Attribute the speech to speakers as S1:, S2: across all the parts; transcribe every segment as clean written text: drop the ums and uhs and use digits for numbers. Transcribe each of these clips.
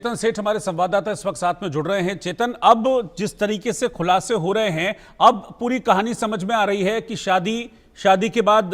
S1: चेतन सेठ हमारे संवाददाता इस वक्त साथ में जुड़ रहे हैं। चेतन, अब जिस तरीके से खुलासे हो रहे हैं, अब पूरी कहानी समझ में आ रही है कि शादी के बाद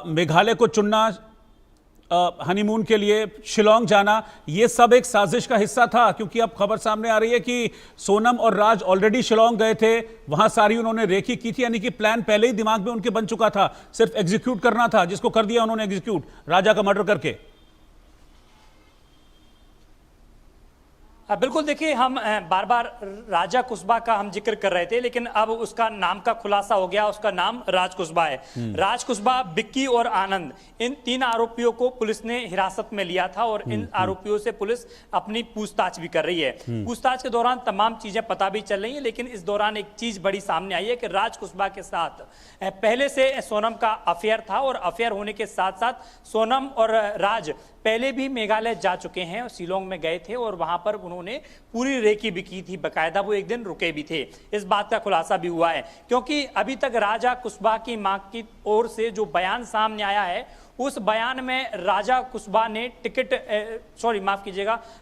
S1: मेघालय को चुनना, हनीमून के लिए शिलोंग जाना, ये सब एक साजिश का हिस्सा था। क्योंकि अब खबर सामने आ रही है कि सोनम और राज ऑलरेडी शिलोंग गए थे, वहां सारी उन्होंने रेकी की थी, यानी कि प्लान पहले ही दिमाग में उनके बन चुका था, सिर्फ एग्जीक्यूट करना था, जिसको कर दिया उन्होंने एग्जीक्यूट, राजा का मर्डर करके।
S2: बिल्कुल, देखिए हम बार बार राजा कुशबा का हम जिक्र कर रहे थे, लेकिन अब उसका नाम का खुलासा हो गया। उसका नाम राज कुशबा है। राज कुशबा, बिक्की और आनंद, इन तीन आरोपियों को पुलिस ने हिरासत में लिया था और इन आरोपियों से पुलिस अपनी पूछताछ भी कर रही है। पूछताछ के दौरान तमाम चीजें पता भी चल रही है, लेकिन इस दौरान एक चीज बड़ी सामने आई है कि राज कुशबा के साथ पहले से सोनम का अफेयर था और अफेयर होने के साथ साथ सोनम और राज पहले भी मेघालय जा चुके हैं और शिलोंग में गए थे और वहां पर उन्होंने पूरी रेकी भी की थी, बकायदा वो एक दिन रुके भी थे। इस बात का खुलासा भी हुआ है, क्योंकि अभी तक राजा कुशबा की मां की ओर से जो बयान सामने आया है, उस बयान में राजा कुशबा ने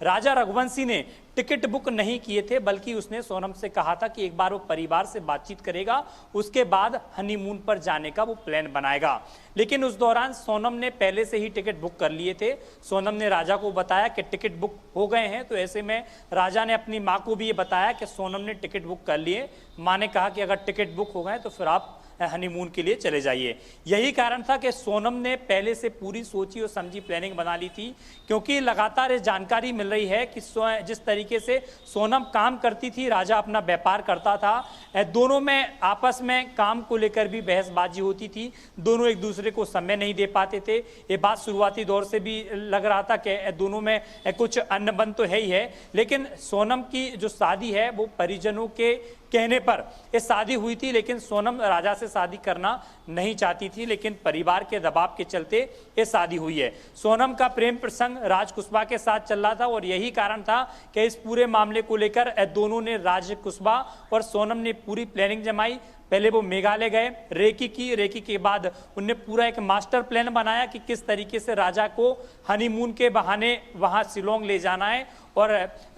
S2: राजा रघुवंशी ने टिकट बुक नहीं किए थे, बल्कि उसने सोनम से कहा था कि एक बार वो परिवार से बातचीत करेगा, उसके बाद हनीमून पर जाने का वो प्लान बनाएगा। लेकिन उस दौरान सोनम ने पहले से ही टिकट बुक कर लिए थे। सोनम ने राजा को बताया कि टिकट बुक हो गए हैं, तो ऐसे में राजा ने अपनी मां को भी ये बताया कि सोनम ने टिकट बुक कर लिए। मां ने कहा कि अगर टिकट बुक हो गए तो फिर आप हनीमून के लिए चले जाइए। यही कारण था कि सोनम ने पहले से पूरी सोची और समझी प्लानिंग बना ली थी, क्योंकि लगातार ये जानकारी मिल रही है कि जिस तरीके से सोनम काम करती थी, राजा अपना व्यापार करता था, दोनों में आपस में काम को लेकर भी बहसबाजी होती थी, दोनों एक दूसरे को समय नहीं दे पाते थे। ये बात शुरुआती दौर से भी लग रहा था कि दोनों में कुछ अनबन तो है ही है। लेकिन सोनम की जो शादी है वो परिजनों के कहने पर ये शादी हुई थी, लेकिन सोनम राजा से शादी करना नहीं चाहती थी, लेकिन परिवार के दबाव के चलते ये शादी हुई है। सोनम का प्रेम प्रसंग राज कुशबा के साथ चल रहा था और यही कारण था कि इस पूरे मामले को लेकर दोनों ने, राज कुशबा और सोनम ने पूरी प्लानिंग जमाई। पहले वो मेघालय गए, रेकी के बाद उनने पूरा एक मास्टर प्लान बनाया कि किस तरीके से राजा को हनीमून के बहाने वहां शिलोंग ले जाना है, और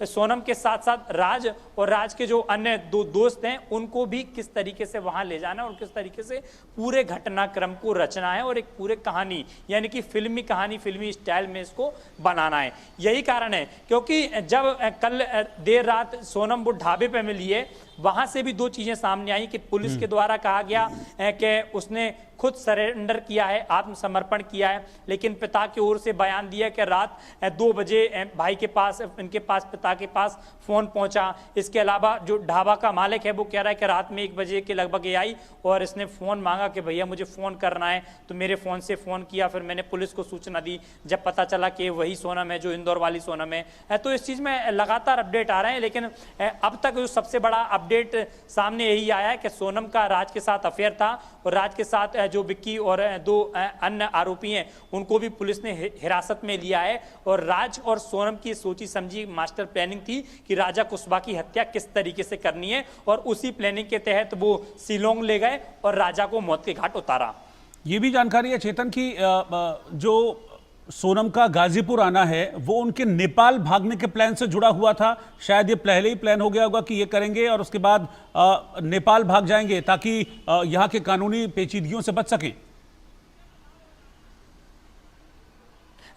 S2: सोनम के साथ साथ राज और राज के जो अन्य दो दोस्त हैं उनको भी किस तरीके से वहां ले जाना है और किस तरीके से पूरे घटनाक्रम को रचना है और एक पूरे कहानी, यानी कि फिल्मी कहानी, फिल्मी स्टाइल में इसको बनाना है। यही कारण है, क्योंकि जब कल देर रात सोनम वो ढाबे पे मिली है, वहां से भी दो चीजें सामने आई कि पुलिस के द्वारा कहा गया कि उसने खुद सरेंडर किया है, आत्मसमर्पण किया है, लेकिन पिता की ओर से बयान दिया कि रात 2 बजे भाई के पास, इनके पास, पिता के पास फोन पहुंचा। इसके अलावा जो ढाबा का मालिक है वो कह रहा है कि रात में 1 बजे के लगभग ये आई और इसने फोन मांगा कि भैया मुझे फोन करना है, तो मेरे फोन से फोन किया, फिर मैंने पुलिस को सूचना दी, जब पता चला कि वही सोनम है जो इंदौर वाली सोनम है। तो इस चीज में लगातार अपडेट आ रहे हैं, लेकिन अब तक जो सबसे बड़ा अपडेट सामने यही आया है कि सोनम का राज के साथ अफेयर था और राज के साथ जो बिक्की और 2 अन्य आरोपी हैं उनको भी पुलिस ने हिरासत में लिया है। और राज और सोनम की सोची समझी मास्टर प्लानिंग थी कि राजा कुशबा की हत्या किस तरीके से करनी है, और उसी प्लानिंग के तहत वो शिलोंग ले गए और राजा को मौत के घाट उतारा।
S1: ये भी जानकारी है चेतन की जो सोनम का गाजीपुर आना है वो उनके नेपाल भागने के प्लान से जुड़ा हुआ था। शायद ये पहले ही प्लान हो गया होगा कि ये करेंगे और उसके बाद नेपाल भाग जाएंगे ताकि यहाँ के कानूनी पेचीदगियों से बच सके।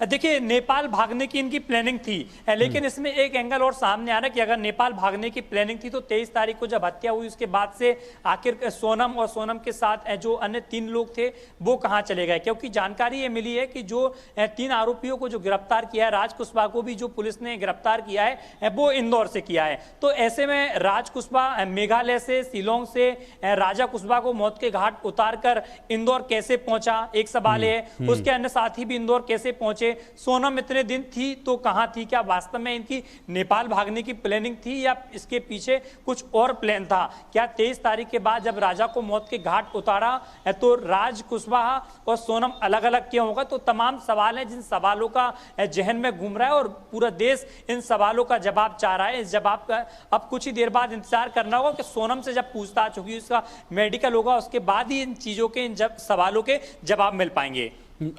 S2: देखिए, नेपाल भागने की इनकी प्लानिंग थी, लेकिन इसमें एक एंगल और सामने आ रहा है कि अगर नेपाल भागने की प्लानिंग थी तो 23 तारीख को जब हत्या हुई उसके बाद से आखिर सोनम और सोनम के साथ जो अन्य 3 लोग थे वो कहां चले गए, क्योंकि जानकारी ये मिली है कि जो 3 आरोपियों को जो गिरफ्तार किया है, राज कुशबा को भी जो पुलिस ने गिरफ्तार किया है वो इंदौर से किया है। तो ऐसे में राज कुशबा मेघालय से, शिलोंग से राजा कुशबा को मौत के घाट उतार कर इंदौर कैसे पहुंचा, एक सवाल है। उसके अन्य साथी भी इंदौर कैसे पहुंचे, सोनम इतने दिन थी तो कहां थी, क्या वास्तव में इनकी नेपाल भागने की प्लानिंग थी या इसके पीछे कुछ और प्लान था? क्या 23 तारीख के बाद जब राजा को मौत के घाट उतारा तो राज कुशवाहा और सोनम अलग अलग क्यों होगा? तो तमाम सवाल हैं जिन सवालों का जहन में घूम रहा है और पूरा देश इन सवालों का जवाब चाह रहा है। इस जवाब का अब कुछ ही देर बाद इंतजार करना होगा कि सोनम से जब पूछताछ होगी, उसका मेडिकल होगा, उसके बाद ही इन चीजों के, इन सवालों के जवाब मिल पाएंगे।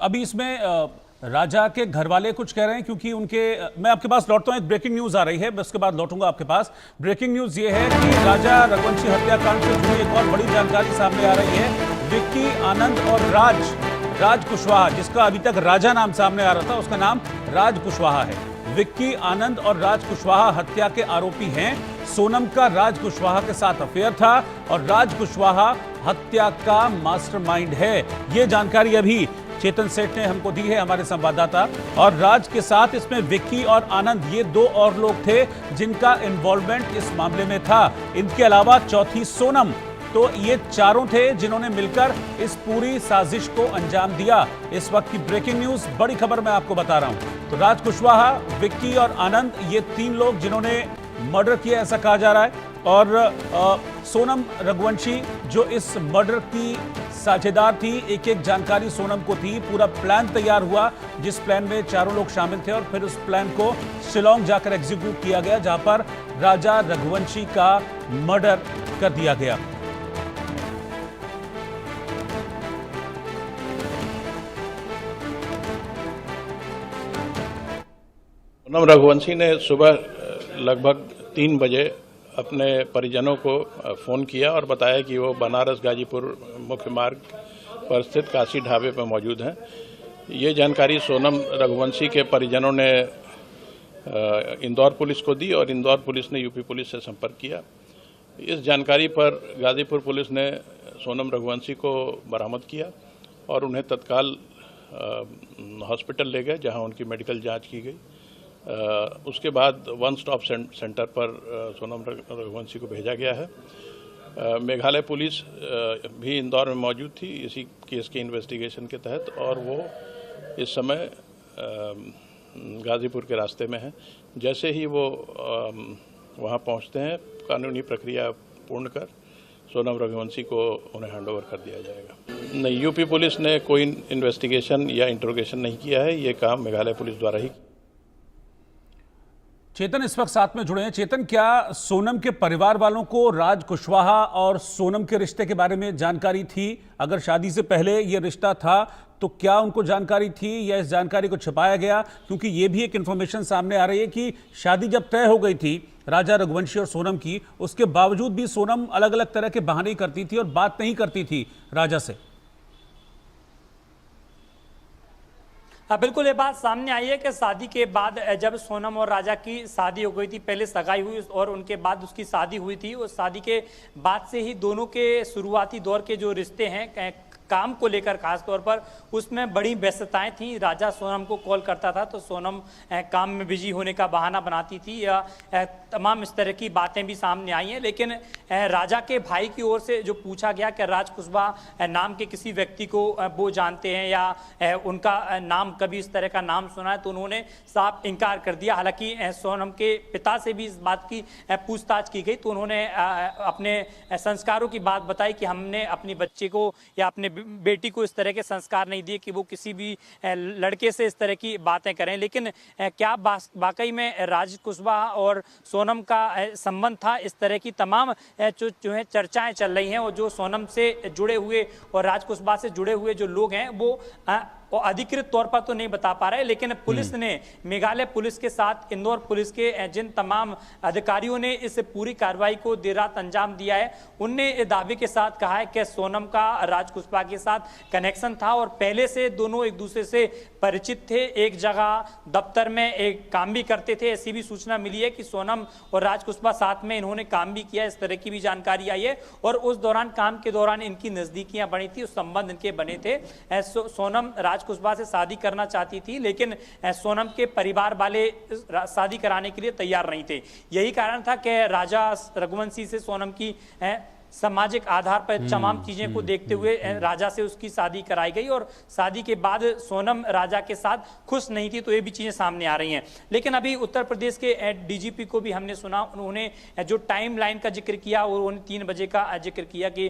S1: अभी इसमें राजा के घर वाले कुछ कह रहे हैं, क्योंकि उनके मैं आपके पास लौटता हूं, एक ब्रेकिंग न्यूज आ रही है, उसके बाद लौटूंगा आपके पास। ब्रेकिंग न्यूज ये है कि राजा रघुवंशी हत्याकांड से जुड़ी एक और बड़ी जानकारी सामने आ रही है। विक्की आनंद और राज कुशवाहा, जिसका अभी तक राजा नाम सामने आ रहा था, उसका नाम राज कुशवाहा है। विक्की आनंद और राज कुशवाहा हत्या के आरोपी हैं। सोनम का राज कुशवाहा के साथ अफेयर था और राज कुशवाहा हत्या का मास्टरमाइंड है। ये जानकारी अभी चेतन सेठ ने हमको दी है, हमारे संवाददाता। और राज के साथ इसमें विक्की और आनंद, ये दो और लोग थे जिनका इन्वॉल्वमेंट इस मामले में था। इनके अलावा चौथी सोनम, तो ये चारों थे जिन्होंने मिलकर इस पूरी साजिश को अंजाम दिया। इस वक्त की ब्रेकिंग न्यूज, बड़ी खबर मैं आपको बता रहा हूं। तो राज कुशवाहा, विक्की और आनंद, ये तीन लोग जिन्होंने मर्डर किया, ऐसा कहा जा रहा है। और सोनम रघुवंशी जो इस मर्डर की साझेदार थी, एक एक जानकारी सोनम को थी। पूरा प्लान तैयार हुआ, जिस प्लान में चारों लोग शामिल थे, और फिर उस प्लान को शिलोंग जाकर एग्जीक्यूट किया गया, जहां पर राजा रघुवंशी का मर्डर कर दिया गया।
S3: सोनम रघुवंशी ने सुबह लगभग 3 बजे अपने परिजनों को फ़ोन किया और बताया कि वो बनारस गाजीपुर मुख्य मार्ग पर स्थित काशी ढाबे पर मौजूद हैं। ये जानकारी सोनम रघुवंशी के परिजनों ने इंदौर पुलिस को दी और इंदौर पुलिस ने यूपी पुलिस से संपर्क किया। इस जानकारी पर गाजीपुर पुलिस ने सोनम रघुवंशी को बरामद किया और उन्हें तत्काल हॉस्पिटल ले गए, जहां उनकी मेडिकल जांच की गई। उसके बाद वन स्टॉप सेंटर पर सोनम रघुवंशी को भेजा गया है। मेघालय पुलिस भी इंदौर में मौजूद थी इसी केस के इन्वेस्टिगेशन के तहत, और वो इस समय गाजीपुर के रास्ते में है। जैसे ही वो वहाँ पहुँचते हैं, कानूनी प्रक्रिया पूर्ण कर सोनम रघुवंशी को उन्हें हैंडओवर कर दिया जाएगा। नहीं, यूपी पुलिस ने कोई इन्वेस्टिगेशन या इंट्रोगेशन नहीं किया है, ये काम मेघालय पुलिस द्वारा ही।
S1: चेतन इस वक्त साथ में जुड़े हैं। चेतन, क्या सोनम के परिवार वालों को राज कुशवाहा और सोनम के रिश्ते के बारे में जानकारी थी? अगर शादी से पहले यह रिश्ता था तो क्या उनको जानकारी थी या इस जानकारी को छिपाया गया? क्योंकि यह भी एक इंफॉर्मेशन सामने आ रही है कि शादी जब तय हो गई थी राजा रघुवंशी और सोनम की, उसके बावजूद भी सोनम अलग अलग तरह के बहाने करती थी और बात नहीं करती थी राजा से।
S2: बिल्कुल, ये बात सामने आई है कि शादी के बाद जब सोनम और राजा की शादी हो गई थी, पहले सगाई हुई और उनके बाद उसकी शादी हुई थी, उस शादी के बाद से ही दोनों के शुरुआती दौर के जो रिश्ते हैं काम को लेकर खास तौर पर, उसमें बड़ी व्यस्तताएं थी। राजा सोनम को कॉल करता था तो सोनम काम में बिजी होने का बहाना बनाती थी, या तमाम इस तरह की बातें भी सामने आई हैं। लेकिन राजा के भाई की ओर से जो पूछा गया कि राज कुशवाहा नाम के किसी व्यक्ति को वो जानते हैं या उनका नाम कभी इस तरह का नाम सुना है, तो उन्होंने साफ इनकार कर दिया। हालांकि सोनम के पिता से भी इस बात की पूछताछ की गई तो उन्होंने अपने संस्कारों की बात बताई कि हमने अपनी बच्चे को या अपने बेटी को इस तरह के संस्कार नहीं दिए कि वो किसी भी लड़के से इस तरह की बातें करें। लेकिन क्या वाकई में राज कुशवाहा और सोनम का संबंध था? इस तरह की तमाम जो है चर्चाएं चल रही हैं, और जो सोनम से जुड़े हुए और राज कुशवाहा से जुड़े हुए जो लोग हैं वो अधिकृत तौर पर तो नहीं बता पा रहे। लेकिन पुलिस ने, मेघालय पुलिस के साथ इंदौर पुलिस के जिन तमाम अधिकारियों ने इस पूरी कार्रवाई को देर रात अंजाम दिया है, उनने दावे के साथ कहा है कि सोनम का राज कुशवाहा के साथ कनेक्शन था और पहले से दोनों एक दूसरे से परिचित थे, एक जगह दफ्तर में एक काम भी करते थे। ऐसी भी सूचना मिली है कि सोनम और राज कुशवाहा साथ में इन्होंने काम भी किया, इस तरह की भी जानकारी आई है। और उस दौरान, काम के दौरान इनकी नजदीकियां बनी थी, उस संबंध इनके बने थे। सोनम राज कुशवाहा से शादी करना चाहती थी, लेकिन सोनम के परिवार वाले शादी कराने के लिए तैयार नहीं थे। यही कारण था कि राजा रघुवंशी से सोनम की सामाजिक आधार पर तमाम चीजें को देखते हुए राजा से उसकी शादी कराई गई, और शादी के बाद सोनम राजा के साथ खुश नहीं थी। तो ये भी चीजें सामने आ रही हैं। लेकिन अभी उत्तर प्रदेश के डीजीपी को भी हमने सुना, उन्होंने जो टाइम लाइन का जिक्र किया और उन्होंने 3 बजे का जिक्र किया कि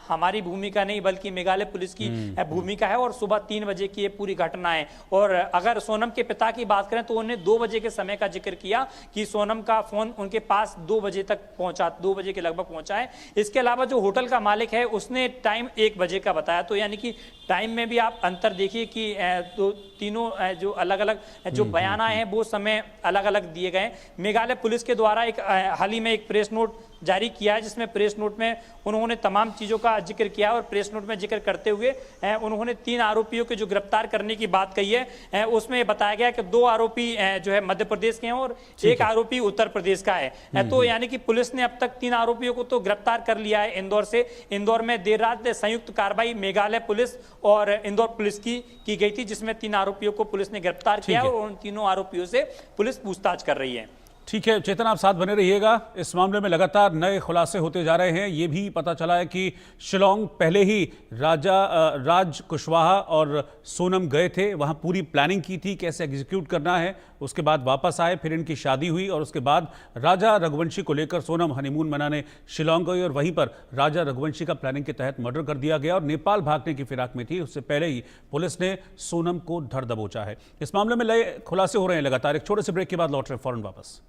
S2: हमारी भूमिका नहीं बल्कि मेघालय पुलिस की भूमिका है, और सुबह 3 बजे की ये पूरी घटना है। और अगर सोनम के पिता की बात करें तो उन्होंने 2 बजे के समय का जिक्र किया कि सोनम का फोन उनके पास 2 बजे तक पहुंचा, 2 बजे के लगभग पहुंचा है। इसके अलावा जो होटल का मालिक है उसने टाइम 1 बजे का बताया। तो यानी कि टाइम में भी आप अंतर देखिए कि तो तीनों जो अलग अलग जो बयान आए हैं वो समय अलग अलग दिए गए। मेघालय पुलिस के द्वारा एक हाल ही में एक प्रेस नोट जारी किया है, जिसमें प्रेस नोट में उन्होंने तमाम चीज़ों का जिक्र किया और प्रेस नोट में जिक्र करते हुए उन्होंने 3 आरोपियों के जो गिरफ्तार करने की बात कही है, उसमें बताया गया कि 2 आरोपी जो है मध्य प्रदेश के हैं और एक आरोपी उत्तर प्रदेश का है। तो यानी कि पुलिस ने अब तक 3 आरोपियों को तो गिरफ्तार कर लिया है इंदौर से। इंदौर में देर रात संयुक्त कार्रवाई मेघालय पुलिस और इंदौर पुलिस की गई थी, जिसमें 3 आरोपियों को पुलिस ने गिरफ्तार किया और उन तीनों आरोपियों से पुलिस पूछताछ कर रही है।
S1: ठीक है चेतन, आप साथ बने रहिएगा। इस मामले में लगातार नए खुलासे होते जा रहे हैं। ये भी पता चला है कि शिलोंग पहले ही राज कुशवाहा और सोनम गए थे, वहां पूरी प्लानिंग की थी कैसे एग्जीक्यूट करना है। उसके बाद वापस आए, फिर इनकी शादी हुई और उसके बाद राजा रघुवंशी को लेकर सोनम हनीमून मनाने शिलोंग गई और वहीं पर राजा रघुवंशी का प्लानिंग के तहत मर्डर कर दिया गया और नेपाल भागने की फिराक में थी। उससे पहले ही पुलिस ने सोनम को धर दबोचा है। इस मामले में नए खुलासे हो रहे हैं लगातार। एक छोटे से ब्रेक के बाद लौट रहे फौरन वापस।